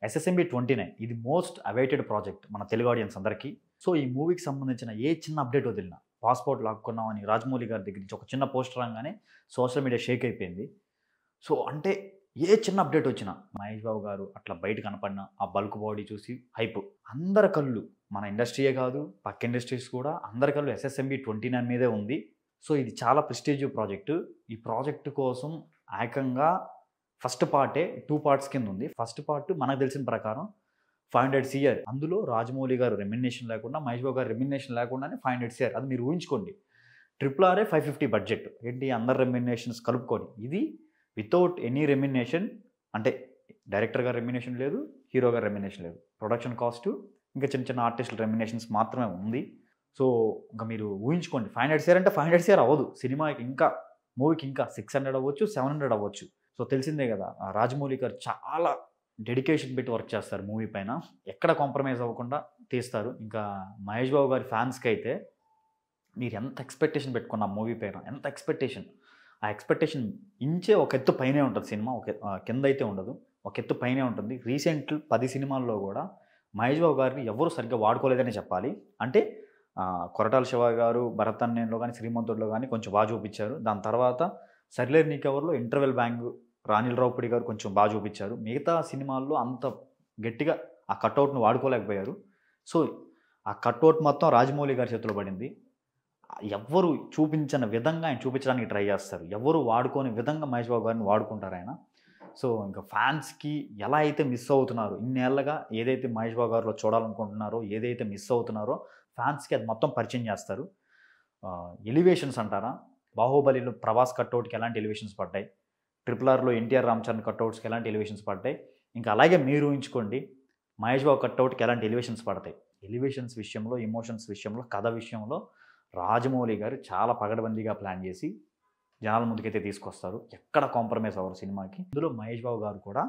SSMB 29 ఇది most awaited project మన Telugu audience అందరికీ. సో ఈ మూవీకి సంబంధించిన ఏ చిన్న అప్డేట్ వదిలినా పాస్‌పోర్ట్ లాక్కున్నామని రాజమౌళి గారి దగ్గర నుంచి ఒక చిన్న పోస్టర్ రాంగానే సోషల్ మీడియా షేక్ అయిపోయింది. సో అంటే ఏ చిన్న అప్డేట్ వచ్చినా మహేష్ బాబు గారు అట్లా బయట కనపడిన ఆ బల్క్ బాడీ చూసి హైప్. అందరి కళ్ళు మన ఇండస్ట్రీయే కాదు పక్క ఇండస్ట్రీస్ కూడా అందరి కళ్ళు ఎస్ఎస్ఎంబి 29 మీదే ఉంది. సో ఇది చాలా ప్రెస్టీజియస్ ప్రాజెక్టు. ఈ ప్రాజెక్టు కోసం ఏకంగా ఫస్ట్ పార్టే 2 పార్ట్స్ కింద ఉంది. ఫస్ట్ పార్ట్ మనకు తెలిసిన ప్రకారం 500 CR. అందులో రాజమౌళి గారు రెమ్యునరేషన్ లేకుండా, మహేష్ బాబు గారు రెమ్యునరేషన్ లేకుండానే 500 CR. అది మీరు ఊహించుకోండి. RRR 550 budget. ఏంటి అందరు రెమ్యునరేషన్స్ కలుపుకొని. ఇది వితౌట్ ఎనీ రెమ్యునరేషన్, అంటే డైరెక్టర్ గారి రెమ్యునరేషన్ లేదు, హీరో గారి రెమ్యునరేషన్ లేదు. ప్రొడక్షన్ కాస్ట్ ఇంకా చిన్న చిన్న ఆర్టిస్టుల రెమ్యునరేషన్స్ మాత్రమే ఉంది. సో ఇంకా మీరు ఊహించుకోండి 500 CR అంటే 500 CR అవ్వదు. సినిమాకి ఇంకా మూవీకి ఇంకా 600 అవ్వచ్చు, 700 అవ్వచ్చు. సో తెలిసిందే కదా రాజమౌళి గారు చాలా డెడికేషన్ పెట్టి వర్క్ చేస్తారు మూవీ పైన. ఎక్కడ కాంప్రమైజ్ అవ్వకుండా తీస్తారు. ఇంకా మహేష్ బాబు గారి ఫ్యాన్స్కి అయితే మీరు ఎంత ఎక్స్పెక్టేషన్ పెట్టుకున్న మూవీ పైన, ఎంత ఎక్స్పెక్టేషన్, ఆ ఎక్స్పెక్టేషన్ ఇంచే ఒక ఎత్తు పైనే ఉంటుంది సినిమా. కింద అయితే ఉండదు, ఒక ఎత్తు పైనే ఉంటుంది. రీసెంట్ 10 సినిమాల్లో కూడా మహేష్ బాబు గారిని ఎవరు సరిగ్గా వాడుకోలేదని చెప్పాలి. అంటే కొరటాల శివ గారు భరత్ అన్నయ్యలో కానీ శ్రీమంతుడిలో కానీ కొంచెం బాగా చూపించారు. దాని తర్వాత సరిలేరు నీకెవర్లో ఇంటర్వెల్ బ్యాంగ్ రానిల్ రావుపూడి గారు కొంచెం బాగా చూపించారు. మిగతా సినిమాల్లో అంత గట్టిగా ఆ కట్అవుట్ను వాడుకోలేకపోయారు. సో ఆ కట్అవుట్ మొత్తం రాజమౌళి గారి చేతిలో పడింది. ఎవ్వరు చూపించిన విధంగా ఆయన చూపించడానికి ట్రై చేస్తారు. ఎవరు వాడుకోని విధంగా మహేష్ బాబు గారిని వాడుకుంటారు ఆయన. సో ఇంకా ఫ్యాన్స్కి ఎలా అయితే మిస్ అవుతున్నారో, ఇన్నేళ్లగా ఏదైతే మహేష్ బాబు గారిలో చూడాలనుకుంటున్నారో, ఏదైతే మిస్ అవుతున్నారో ఫ్యాన్స్కి అది మొత్తం పరిచయం చేస్తారు. ఎలివేషన్స్ అంటారా, బాహుబలిలో ప్రభాస్ కట్అవుట్కి ఎలాంటి ఎలివేషన్స్ పడ్డాయి, RRRలో ఎన్టీఆర్ రామచరణ్ కట్అవుట్స్కి ఎలాంటి ఎలివేషన్స్ పడ్డాయి, ఇంకా అలాగే మీరు ఊహించుకోండి మహేష్ బాబు కట్అవుట్కి ఎలాంటి ఎలివేషన్స్ పడతాయి. ఎలివేషన్స్ విషయంలో, ఎమోషన్స్ విషయంలో, కథ విషయంలో రాజమౌళి గారు చాలా పగడబందీగా ప్లాన్ చేసి జనాల ముందుకైతే తీసుకొస్తారు. ఎక్కడ కాంప్రమైజ్ అవ్వరు సినిమాకి. ఇందులో మహేష్ బాబు గారు కూడా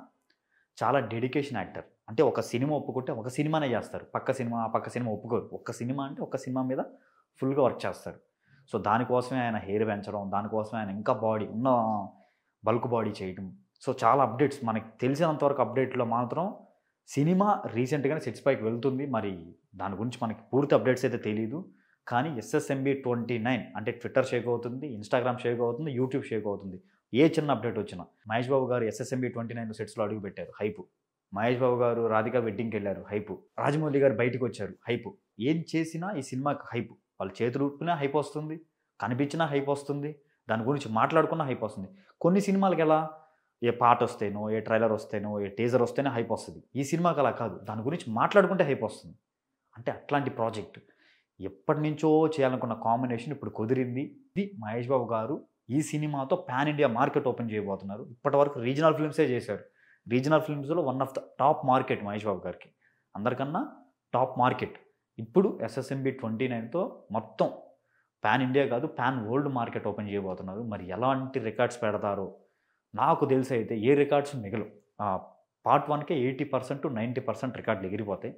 చాలా డెడికేషన్ యాక్టర్. అంటే ఒక సినిమా ఒప్పుకుంటే ఒక సినిమానే చేస్తారు. పక్క సినిమా ఒప్పుకోరు. ఒక్క సినిమా అంటే ఒక్క సినిమా మీద ఫుల్గా వర్క్ చేస్తారు. సో దానికోసమే ఆయన హెయిర్ పెంచడం, దానికోసమే ఆయన ఇంకా బాడీ ఉన్న బల్క్ బాడీ చేయడం. సో చాలా అప్డేట్స్ మనకి తెలిసినంతవరకు అప్డేట్లో మాత్రం సినిమా రీసెంట్గానే సెట్స్ పైకి వెళ్తుంది. మరి దాని గురించి మనకి పూర్తి అప్డేట్స్ అయితే తెలియదు. కానీ ఎస్ఎస్ఎంబి 29 అంటే ట్విట్టర్ షేక్ అవుతుంది, ఇన్స్టాగ్రామ్ షేక్ అవుతుంది, యూట్యూబ్ షేక్ అవుతుంది. ఏ చిన్న అప్డేట్ వచ్చినా మహేష్ బాబు గారు ఎస్ఎస్ఎంబి 29 సెట్స్లో అడుగు పెట్టారు, హైపు. మహేష్ బాబు గారు రాధిక వెడ్డింగ్కి వెళ్ళారు, హైపు. రాజమౌళి గారు బయటకు వచ్చారు, హైపు. ఏం చేసినా ఈ సినిమాకి హైపు. వాళ్ళు చేతులు ఊపినా హైప్ వస్తుంది, కనిపించినా హైప్ వస్తుంది, దాని గురించి మాట్లాడుకున్నా హైప్ వస్తుంది. కొన్ని సినిమాలకి ఎలా ఏ పాట వస్తేనో, ఏ ట్రైలర్ వస్తేనో, ఏ టీజర్ వస్తేనే హైప్ వస్తుంది. ఈ సినిమాకి అలా కాదు, దాని గురించి మాట్లాడుకుంటే హైప్ వస్తుంది. అంటే అట్లాంటి ప్రాజెక్ట్ ఎప్పటి నుంచో చేయాలనుకున్న కాంబినేషన్ ఇప్పుడు కుదిరింది. ఇది మహేష్ బాబు గారు ఈ సినిమాతో పాన్ ఇండియా మార్కెట్ ఓపెన్ చేయబోతున్నారు. ఇప్పటివరకు రీజనల్ ఫిల్మ్సే చేశారు. రీజనల్ ఫిల్మ్స్లో one of the top market Mahesh Babu గారికి, అందరికన్నా టాప్ మార్కెట్. ఇప్పుడు ఎస్ఎస్ఎంబి 29తో మొత్తం పాన్ ఇండియా కాదు, పాన్ వరల్డ్ మార్కెట్ ఓపెన్ చేయబోతున్నారు. మరి ఎలాంటి రికార్డ్స్ పెడతారో నాకు తెలిసి అయితే ఏ రికార్డ్స్ మిగలవు. పార్ట్ 1కే 80% 90% రికార్డులు ఎగిరిపోతాయి.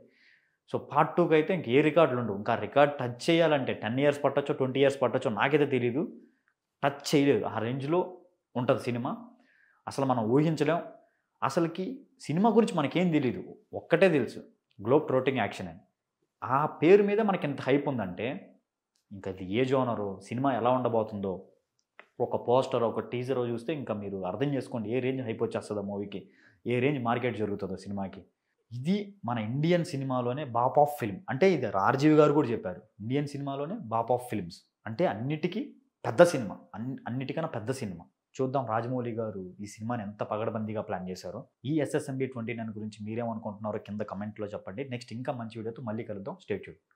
సో పార్ట్ 2కి అయితే ఇంక ఏ రికార్డులు ఉండవు. ఇంకా రికార్డ్ టచ్ చేయాలంటే 10 ఇయర్స్ పట్టొచ్చో, 20 ఇయర్స్ పట్టొచ్చో నాకైతే తెలీదు. టచ్ చేయలేదు, ఆ రేంజ్లో ఉంటుంది సినిమా. అసలు మనం ఊహించలేం. అసలుకి సినిమా గురించి మనకేం తెలీదు, ఒక్కటే తెలుసు, గ్లోబ్ ట్రోటింగ్ యాక్షన్ అని. ఆ పేరు మీద మనకి ఎంత హైప్ ఉందంటే ఇంకా అది ఏ జోనరో, సినిమా ఎలా ఉండబోతుందో ఒక పోస్టర్, ఒక టీజర్ చూస్తే ఇంకా మీరు అర్థం చేసుకోండి ఏ రేంజ్ హైప్ వచ్చేస్తుందో మూవీకి, ఏ రేంజ్ మార్కెట్ జరుగుతుందో సినిమాకి. ఇది మన ఇండియన్ సినిమాలోనే బాప్ ఆఫ్ ఫిల్మ్. అంటే ఇది రాజీవ్ గారు కూడా చెప్పారు, ఇండియన్ సినిమాలోనే బాప్ ఆఫ్ ఫిల్మ్స్. అంటే అన్నిటికీ పెద్ద సినిమా, అన్నిటికన్నా పెద్ద సినిమా. చూద్దాం రాజమౌళి గారు ఈ సినిమాని ఎంత పగడబందీగా ప్లాన్ చేశారో. ఈ ఎస్ఎస్ఎంబి 29 గురించి మీరేమనుకుంటున్నారో కింద కమెంట్లో చెప్పండి. నెక్స్ట్ ఇంకా మంచి వీడియోతో మళ్ళీ కలుద్దాం. Stay tuned.